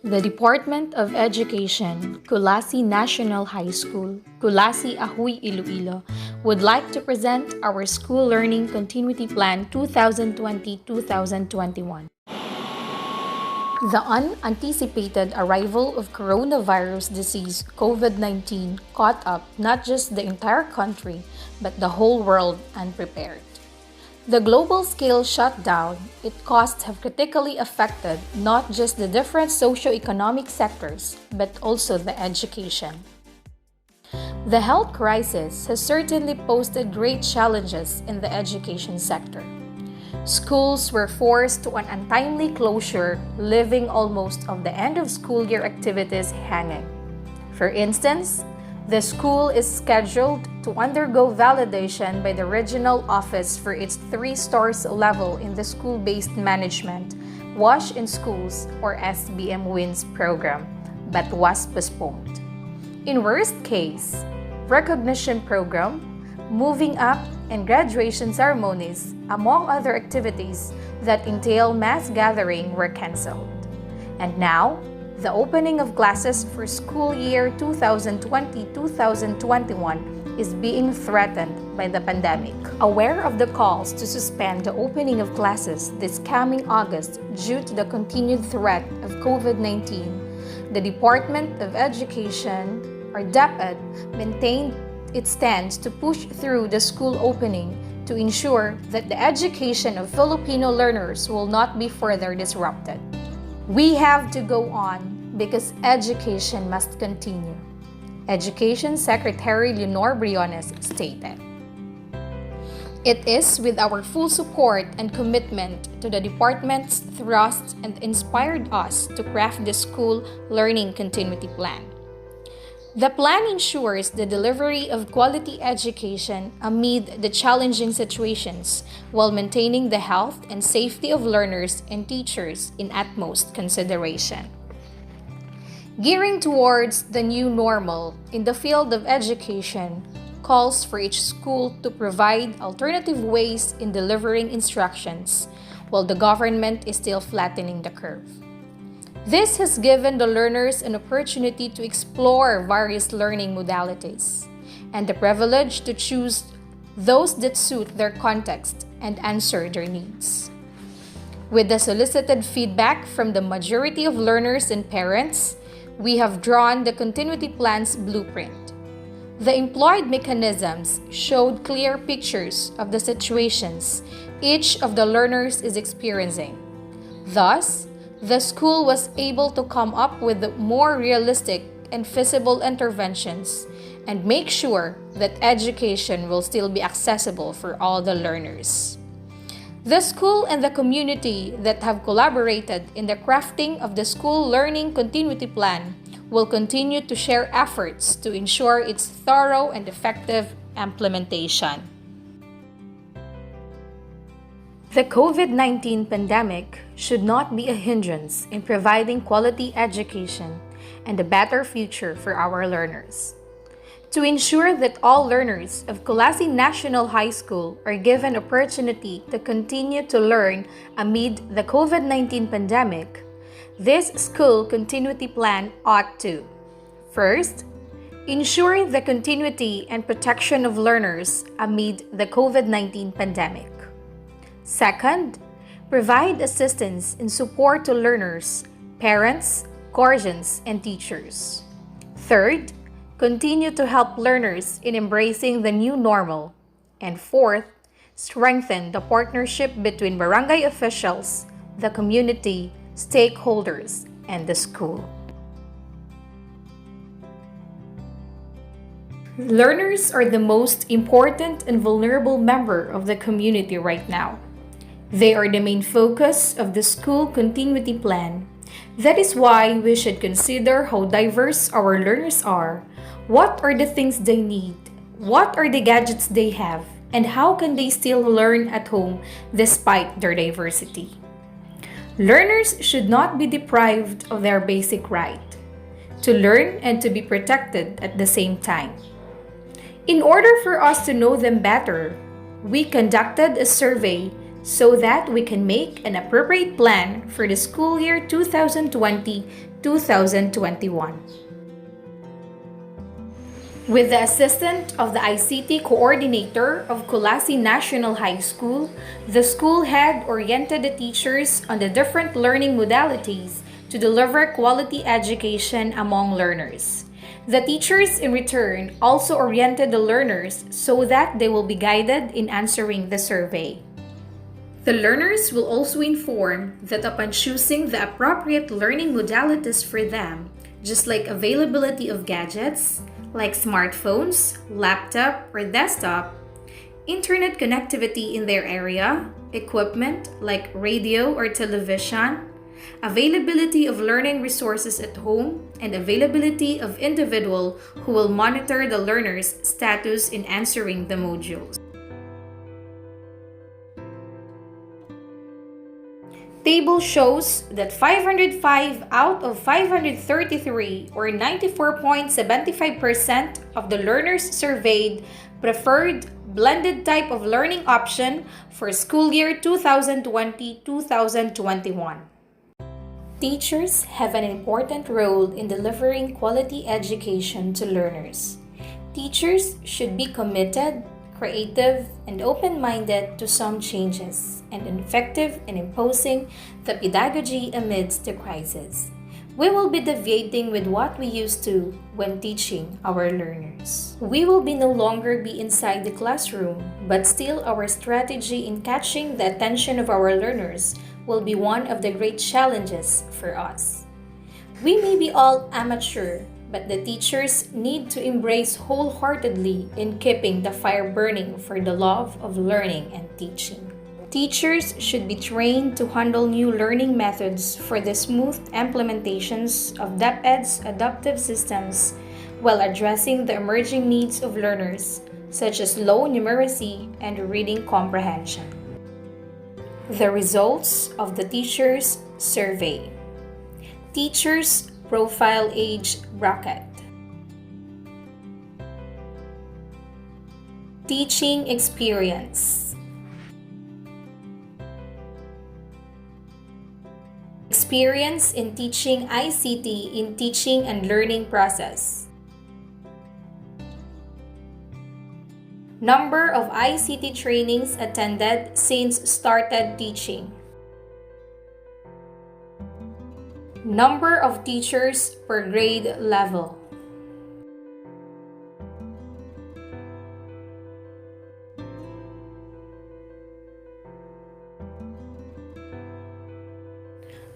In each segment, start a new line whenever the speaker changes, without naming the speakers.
The Department of Education, Culasi National High School, Culasi Ahuy, Iloilo, would like to present our School Learning Continuity Plan 2020-2021. The unanticipated arrival of coronavirus disease COVID-19 caught up not just the entire country, but the whole world unprepared. The global scale shutdown it caused have critically affected not just the different socio-economic sectors, but also the education. The health crisis has certainly posed great challenges in the education sector. Schools were forced to an untimely closure, leaving almost of the end of school year activities hanging. For instance, the school is scheduled to undergo validation by the regional office for its 3 stars level in the school-based management Wash in Schools or SBM WINS program, but was postponed. In worst case, recognition program, moving up, and graduation ceremonies, among other activities that entail mass gathering, were cancelled. And now, the opening of classes for school year 2020-2021 is being threatened by the pandemic. Aware of the calls to suspend the opening of classes this coming August due to the continued threat of COVID-19, the Department of Education, or DepEd, maintained its stance to push through the school opening to ensure that the education of Filipino learners will not be further disrupted. We have to go on because education must continue, Education Secretary Leonor Briones stated. It is with our full support and commitment to the department's thrust and inspired us to craft the school learning continuity plan. The plan ensures the delivery of quality education amid the challenging situations while maintaining the health and safety of learners and teachers in utmost consideration. Gearing towards the new normal in the field of education calls for each school to provide alternative ways in delivering instructions while the government is still flattening the curve. This has given the learners an opportunity to explore various learning modalities and the privilege to choose those that suit their context and answer their needs. With the solicited feedback from the majority of learners and parents, we have drawn the continuity plan's blueprint. The employed mechanisms showed clear pictures of the situations each of the learners is experiencing. Thus, the school was able to come up with more realistic and feasible interventions and make sure that education will still be accessible for all the learners. The school and the community that have collaborated in the crafting of the school learning continuity plan will continue to share efforts to ensure its thorough and effective implementation. The COVID-19 pandemic should not be a hindrance in providing quality education and a better future for our learners. To ensure that all learners of Culasi National High School are given opportunity to continue to learn amid the COVID-19 pandemic, this school continuity plan ought to: first, ensure the continuity and protection of learners amid the COVID-19 pandemic. Second, provide assistance and support to learners, parents, guardians, and teachers. Third, continue to help learners in embracing the new normal. And fourth, strengthen the partnership between barangay officials, the community, stakeholders, and the school. Learners are the most important and vulnerable member of the community right now. They are the main focus of the school continuity plan. That is why we should consider how diverse our learners are, what are the things they need, what are the gadgets they have, and how can they still learn at home despite their diversity. Learners should not be deprived of their basic right to learn and to be protected at the same time. In order for us to know them better, we conducted a survey so that we can make an appropriate plan for the school year 2020-2021. With the assistance of the ICT coordinator of Culasi National High School, the school head oriented the teachers on the different learning modalities to deliver quality education among learners. The teachers, in return, also oriented the learners so that they will be guided in answering the survey. The learners will also inform that upon choosing the appropriate learning modalities for them, just like availability of gadgets, like smartphones, laptop, or desktop, internet connectivity in their area, equipment like radio or television, availability of learning resources at home, and availability of individual who will monitor the learner's status in answering the modules. Table shows that 505 out of 533 or 94.75% of the learners surveyed preferred blended type of learning option for school year 2020-2021. Teachers have an important role in delivering quality education to learners. Teachers should be committed, creative, and open-minded to some changes, and effective in imposing the pedagogy amidst the crisis. We will be deviating with what we used to when teaching our learners. We will no longer be inside the classroom, but still our strategy in catching the attention of our learners will be one of the great challenges for us. We may be all amateur, but the teachers need to embrace wholeheartedly in keeping the fire burning for the love of learning and teaching. Teachers should be trained to handle new learning methods for the smooth implementations of DepEd's adaptive systems while addressing the emerging needs of learners, such as low numeracy and reading comprehension. The results of the Teachers Survey. Teachers Profile Age Bracket. Teaching Experience. Experience in teaching ICT in teaching and learning process. Number of ICT trainings attended since started teaching. Number of teachers per grade level.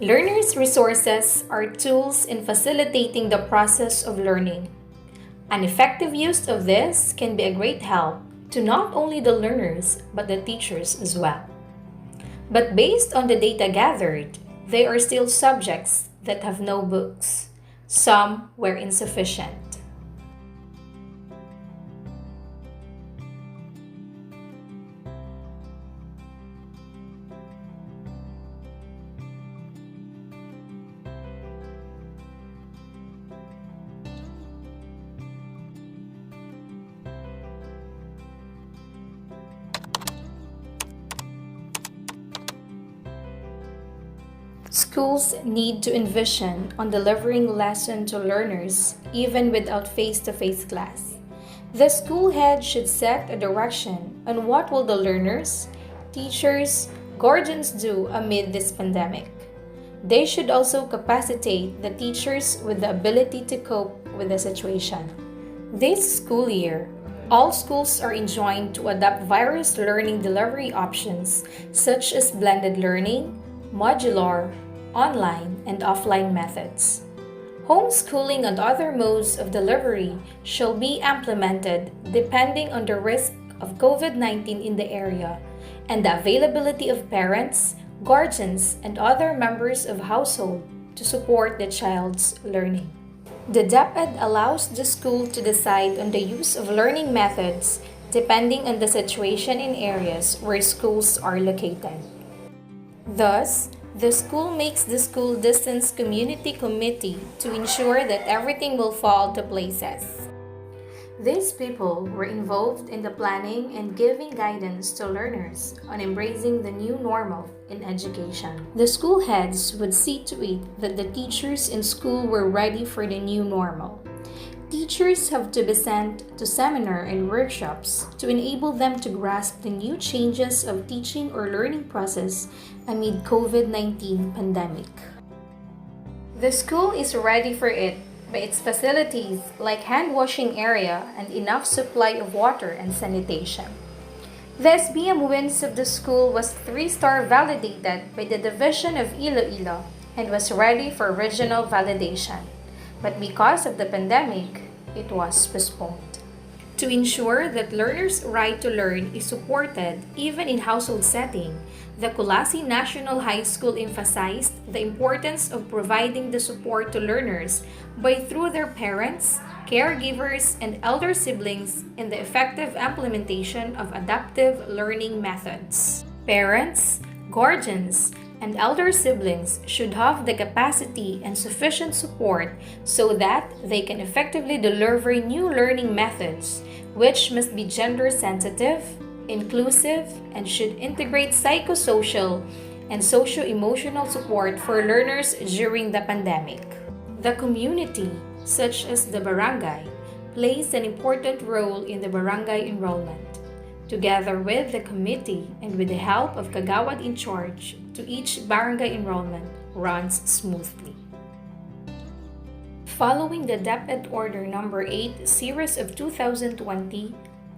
Learners' resources are tools in facilitating the process of learning. An effective use of this can be a great help to not only the learners but the teachers as well. But based on the data gathered, they are still subjects that have no books. Some were insufficient. Schools need to envision on delivering lesson to learners even without face-to-face class. The school head should set a direction on what will the learners, teachers, guardians do amid this pandemic. They should also capacitate the teachers with the ability to cope with the situation. This school year, all schools are enjoined to adopt various learning delivery options such as blended learning, modular, online, and offline methods. Homeschooling and other modes of delivery shall be implemented depending on the risk of COVID-19 in the area and the availability of parents, guardians, and other members of household to support the child's learning. The DepEd allows the school to decide on the use of learning methods depending on the situation in areas where schools are located. Thus, the school makes the school distance community committee to ensure that everything will fall to places. These people were involved in the planning and giving guidance to learners on embracing the new normal in education. The school heads would see to it that the teachers in school were ready for the new normal. Teachers have to be sent to seminar and workshops to enable them to grasp the new changes of teaching or learning process amid COVID-19 pandemic. The school is ready for it by its facilities like hand washing area and enough supply of water and sanitation. The SBM wins of the school was 3-star validated by the Division of Iloilo and was ready for regional validation. But because of the pandemic, it was postponed. To ensure that learners' right to learn is supported even in household setting, the Culasi National High School emphasized the importance of providing the support to learners through their parents, caregivers, and elder siblings in the effective implementation of adaptive learning methods. Parents, guardians, and elder siblings should have the capacity and sufficient support so that they can effectively deliver new learning methods, which must be gender sensitive, inclusive, and should integrate psychosocial and socio-emotional support for learners during the pandemic. The community, such as the barangay, plays an important role in the barangay enrollment. Together with the committee and with the help of Kagawad in charge, to each barangay enrollment runs smoothly. Following the DepEd Order No. 8 Series of 2020,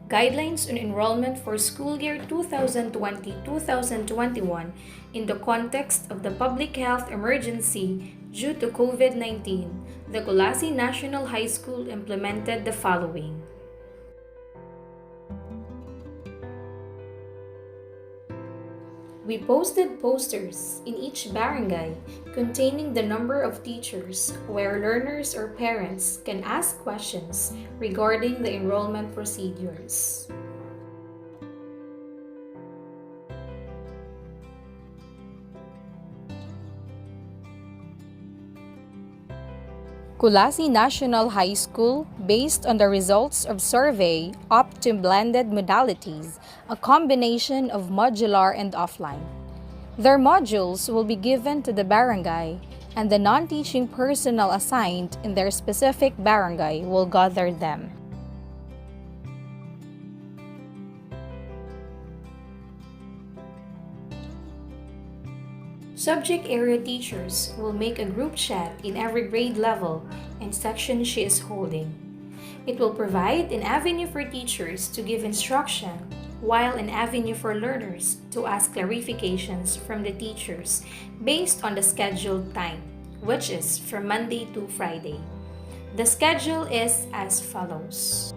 Guidelines on Enrollment for School Year 2020-2021 in the context of the public health emergency due to COVID-19, the Culasi National High School implemented the following. We posted posters in each barangay containing the number of teachers where learners or parents can ask questions regarding the enrollment procedures. Culasi National High School, based on the results of survey, opt to blended modalities, a combination of modular and offline. Their modules will be given to the barangay, and the non-teaching personnel assigned in their specific barangay will gather them. Subject area teachers will make a group chat in every grade level and section she is holding. It will provide an avenue for teachers to give instruction, while an avenue for learners to ask clarifications from the teachers based on the scheduled time, which is from Monday to Friday. The schedule is as follows.